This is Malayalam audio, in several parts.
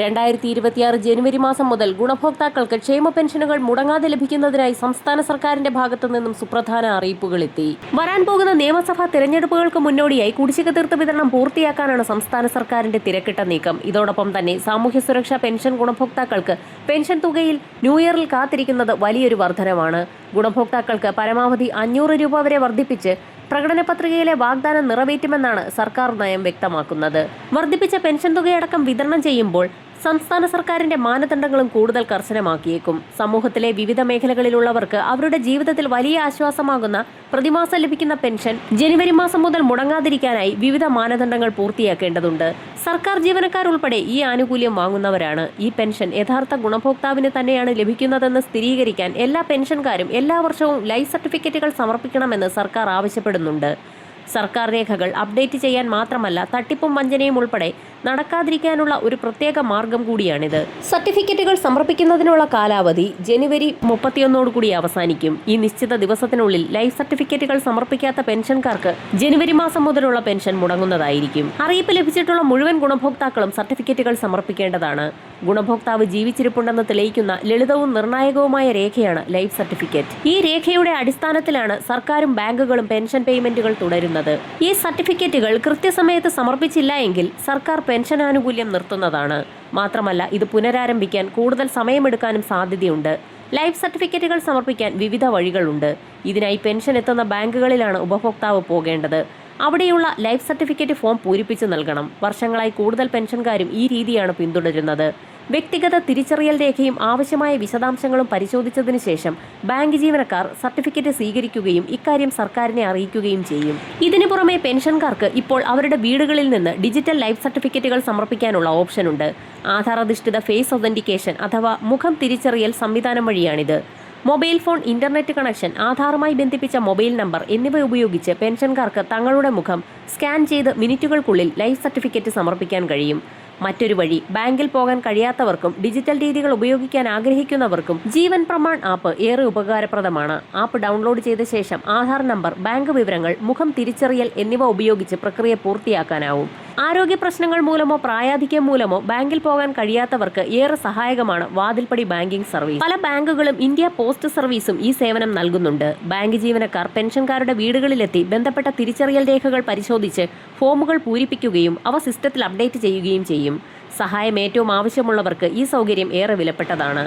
2026 ജനുവരി മാസം മുതൽ ഗുണഭോക്താക്കൾക്ക് ക്ഷേമ പെൻഷനുകൾ മുടങ്ങാതെ ലഭിക്കുന്നതിനായി സംസ്ഥാന സർക്കാരിന്റെ ഭാഗത്തു നിന്നും സുപ്രധാന അറിയിപ്പുകളെത്തി. വരാൻ പോകുന്ന നിയമസഭാ തെരഞ്ഞെടുപ്പുകൾക്ക് മുന്നോടിയായി കുടിശ്ശിക തീർത്ത് വിതരണം പൂർത്തിയാക്കാനാണ് സംസ്ഥാന സർക്കാരിന്റെ തിരക്കിട്ട നീക്കം. ഇതോടൊപ്പം തന്നെ സാമൂഹ്യ സുരക്ഷാ പെൻഷൻ ഗുണഭോക്താക്കൾക്ക് പെൻഷൻ തുകയിൽ ന്യൂ ഇയറിൽ കാത്തിരിക്കുന്നത് വലിയൊരു വർധനവാണ്. ഗുണഭോക്താക്കൾക്ക് പരമാവധി 500 രൂപ വരെ വർദ്ധിപ്പിച്ച് പ്രകടന പത്രികയിലെ വാഗ്ദാനം നിറവേറ്റുമെന്നാണ് സർക്കാർ നയം വ്യക്തമാക്കുന്നത്. വർദ്ധിപ്പിച്ച പെൻഷൻ തുകയടക്കം വിതരണം ചെയ്യുമ്പോൾ സംസ്ഥാന സർക്കാരിന്റെ മാനദണ്ഡങ്ങളും കൂടുതൽ കർശനമാക്കിയേക്കും. സമൂഹത്തിലെ വിവിധ മേഖലകളിലുള്ളവർക്ക് അവരുടെ ജീവിതത്തിൽ വലിയ ആശ്വാസമാകുന്ന പ്രതിമാസം ലഭിക്കുന്ന പെൻഷൻ ജനുവരി മാസം മുതൽ മുടങ്ങാതിരിക്കാനായി വിവിധ മാനദണ്ഡങ്ങൾ പൂർത്തിയാക്കേണ്ടതുണ്ട്. സർക്കാർ ജീവനക്കാരുൾപ്പെടെ ഈ ആനുകൂല്യം വാങ്ങുന്നവരാണ്. ഈ പെൻഷൻ യഥാർത്ഥ ഗുണഭോക്താവിന് തന്നെയാണ് ലഭിക്കുന്നതെന്ന് സ്ഥിരീകരിക്കാൻ എല്ലാ പെൻഷൻകാരും എല്ലാ വർഷവും ലൈഫ് സർട്ടിഫിക്കറ്റുകൾ സമർപ്പിക്കണമെന്ന് സർക്കാർ ആവശ്യപ്പെടുന്നുണ്ട്. സർക്കാർ രേഖകൾ അപ്ഡേറ്റ് ചെയ്യാൻ മാത്രമല്ല, തട്ടിപ്പും വഞ്ചനയും ഉൾപ്പെടെ നടക്കാതിരിക്കാനുള്ള ഒരു പ്രത്യേക മാർഗം കൂടിയാണിത്. സർട്ടിഫിക്കറ്റുകൾ സമർപ്പിക്കുന്നതിനുള്ള കാലാവധി ജനുവരി 31 അവസാനിക്കും. ഈ നിശ്ചിത ദിവസത്തിനുള്ളിൽ ലൈഫ് സർട്ടിഫിക്കറ്റുകൾ സമർപ്പിക്കാത്ത പെൻഷൻകാർക്ക് ജനുവരി മാസം മുതലുള്ള പെൻഷൻ മുടങ്ങുന്നതായിരിക്കും. അറിയിപ്പ് ലഭിച്ചിട്ടുള്ള മുഴുവൻ ഗുണഭോക്താക്കളും സർട്ടിഫിക്കറ്റുകൾ സമർപ്പിക്കേണ്ടതാണ്. ഗുണഭോക്താവ് ജീവിച്ചിരിപ്പുണ്ടെന്ന് തെളിയിക്കുന്ന ലളിതവും നിർണായകവുമായ രേഖയാണ് ലൈഫ് സർട്ടിഫിക്കറ്റ്. ഈ രേഖയുടെ അടിസ്ഥാനത്തിലാണ് സർക്കാരും ബാങ്കുകളും പെൻഷൻ പേയ്മെന്റുകൾ തുടരുന്നത്. ഈ സർട്ടിഫിക്കറ്റുകൾ കൃത്യസമയത്ത് സമർപ്പിച്ചില്ല എങ്കിൽ സർക്കാർ പെൻഷൻ ആനുകൂല്യം നിർത്തുന്നതാണ്. മാത്രമല്ല, ഇത് പുനരാരംഭിക്കാൻ കൂടുതൽ സമയമെടുക്കാനും സാധ്യതയുണ്ട്. ലൈഫ് സർട്ടിഫിക്കറ്റുകൾ സമർപ്പിക്കാൻ വിവിധ വഴികളുണ്ട്. ഇതിനായി പെൻഷൻ എത്തുന്ന ബാങ്കുകളിലാണ് ഉപഭോക്താവ് പോകേണ്ടത്. അവിടെയുള്ള ലൈഫ് സർട്ടിഫിക്കറ്റ് ഫോം പൂരിപ്പിച്ച് നൽകണം. വർഷങ്ങളായി കൂടുതൽ പെൻഷൻകാരും ഈ രീതിയാണ് പിന്തുടരുന്നത്. വ്യക്തിഗത തിരിച്ചറിയൽ രേഖയും ആവശ്യമായ വിശദാംശങ്ങളും പരിശോധിച്ചതിന് ശേഷം ബാങ്ക് ജീവനക്കാർ സർട്ടിഫിക്കറ്റ് സ്വീകരിക്കുകയും ഇക്കാര്യം സർക്കാരിനെ അറിയിക്കുകയും ചെയ്യും. ഇതിനു പുറമെ പെൻഷൻകാർക്ക് ഇപ്പോൾ അവരുടെ വീടുകളിൽ നിന്ന് ഡിജിറ്റൽ ലൈഫ് സർട്ടിഫിക്കറ്റുകൾ സമർപ്പിക്കാനുള്ള ഓപ്ഷനുണ്ട്. ആധാർ അധിഷ്ഠിത ഫേസ് ഒതന്റിക്കേഷൻ അഥവാ മുഖം തിരിച്ചറിയൽ സംവിധാനം വഴിയാണിത്. മൊബൈൽ ഫോൺ, ഇന്റർനെറ്റ് കണക്ഷൻ, ആധാറുമായി ബന്ധിപ്പിച്ച മൊബൈൽ നമ്പർ എന്നിവ ഉപയോഗിച്ച് പെൻഷൻകാർക്ക് തങ്ങളുടെ മുഖം സ്കാൻ ചെയ്ത് മിനിറ്റുകൾക്കുള്ളിൽ ലൈഫ് സർട്ടിഫിക്കറ്റ് സമർപ്പിക്കാൻ കഴിയും. മറ്റൊരു വഴി, ബാങ്കിൽ പോകാൻ കഴിയാത്തവർക്കും ഡിജിറ്റൽ രീതികൾ ഉപയോഗിക്കാൻ ആഗ്രഹിക്കുന്നവർക്കും ജീവൻ പ്രമാൺ ആപ്പ് ഏറെ ഉപകാരപ്രദമാണ്. ആപ്പ് ഡൗൺലോഡ് ചെയ്ത ശേഷം ആധാർ നമ്പർ, ബാങ്ക് വിവരങ്ങൾ, മുഖം തിരിച്ചറിയൽ എന്നിവ ഉപയോഗിച്ച് പ്രക്രിയ പൂർത്തിയാക്കാനാവും. ആരോഗ്യ പ്രശ്നങ്ങൾ മൂലമോ പ്രായാധിക്യം മൂലമോ ബാങ്കിൽ പോകാൻ കഴിയാത്തവർക്ക് ഏറെ സഹായകമാണ് വാതിൽപ്പടി ബാങ്കിംഗ് സർവീസ്. പല ബാങ്കുകളും ഇന്ത്യ പോസ്റ്റ് സർവീസും ഈ സേവനം നൽകുന്നുണ്ട്. ബാങ്ക് ജീവനക്കാർ പെൻഷൻകാരുടെ വീടുകളിലെത്തി ബന്ധപ്പെട്ട തിരിച്ചറിയൽ രേഖകൾ പരിശോധിച്ച് ഫോമുകൾ പൂരിപ്പിക്കുകയും അവ സിസ്റ്റത്തിൽ അപ്ഡേറ്റ് ചെയ്യുകയും ചെയ്യും. സഹായം ഏറ്റവും ആവശ്യമുള്ളവർക്ക് ഈ സൗകര്യം ഏറെ വിലപ്പെട്ടതാണ്.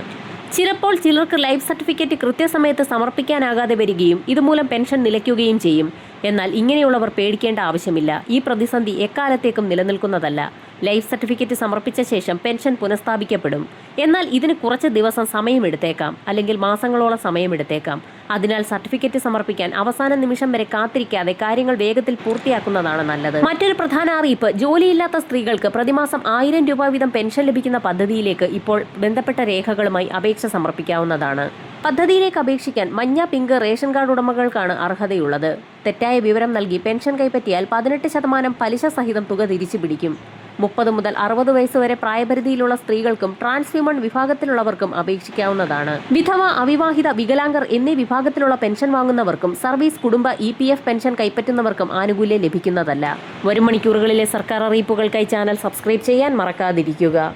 ചിലപ്പോൾ ചിലർക്ക് ലൈഫ് സർട്ടിഫിക്കറ്റ് കൃത്യസമയത്ത് സമർപ്പിക്കാനാകാതെ വരികയും ഇതുമൂലം പെൻഷൻ നിലയ്ക്കുകയും ചെയ്യും. എന്നാൽ ഇങ്ങനെയുള്ളവർ പേടിക്കേണ്ട ആവശ്യമില്ല. ഈ പ്രതിസന്ധി എക്കാലത്തേക്കും നിലനിൽക്കുന്നതല്ല. ലൈഫ് സർട്ടിഫിക്കറ്റ് സമർപ്പിച്ച ശേഷം പെൻഷൻ പുനഃസ്ഥാപിക്കപ്പെടും. എന്നാൽ ഇതിന് കുറച്ച് ദിവസം സമയമെടുത്തേക്കാം, അല്ലെങ്കിൽ മാസങ്ങളോളം സമയമെടുത്തേക്കാം. അതിനാൽ സർട്ടിഫിക്കറ്റ് സമർപ്പിക്കാൻ അവസാന നിമിഷം വരെ കാത്തിരിക്കാതെ കാര്യങ്ങൾ വേഗത്തിൽ പൂർത്തിയാക്കുന്നതാണ് നല്ലത്. മറ്റൊരു പ്രധാന അറിയിപ്പ്, ജോലിയില്ലാത്ത സ്ത്രീകൾക്ക് പ്രതിമാസം 1000 രൂപ വീതം പെൻഷൻ ലഭിക്കുന്ന പദ്ധതിയിലേക്ക് ഇപ്പോൾ ബന്ധപ്പെട്ട രേഖകളുമായി അപേക്ഷ സമർപ്പിക്കാവുന്നതാണ്. പദ്ധതിയിലേക്ക് അപേക്ഷിക്കാൻ മഞ്ഞ, പിങ്ക് റേഷൻ കാർഡ് ഉടമകൾക്കാണ് അർഹതയുള്ളത്. തെറ്റായ വിവരം നൽകി പെൻഷൻ കൈപ്പറ്റിയാൽ 18% പലിശ സഹിതം തുക തിരിച്ചു പിടിക്കും. 30 മുതൽ 60 വയസ്സ് വരെ പ്രായപരിധിയിലുള്ള സ്ത്രീകൾക്കും ട്രാൻസ് വിമൺ വിഭാഗത്തിലുള്ളവർക്കും അപേക്ഷിക്കാവുന്നതാണ്. വിധവ, അവിവാഹിത, വികലാംഗർ എന്നീ വിഭാഗത്തിലുള്ള പെൻഷൻ വാങ്ങുന്നവർക്കും സർവീസ്, കുടുംബ, EPF പെൻഷൻ കൈപ്പറ്റുന്നവർക്കും ആനുകൂല്യം ലഭിക്കുന്നതല്ല. വരും മണിക്കൂറുകളിലെ സർക്കാർ അറിയിപ്പുകൾക്കായി ചാനൽ സബ്സ്ക്രൈബ് ചെയ്യാൻ മറക്കാതിരിക്കുക.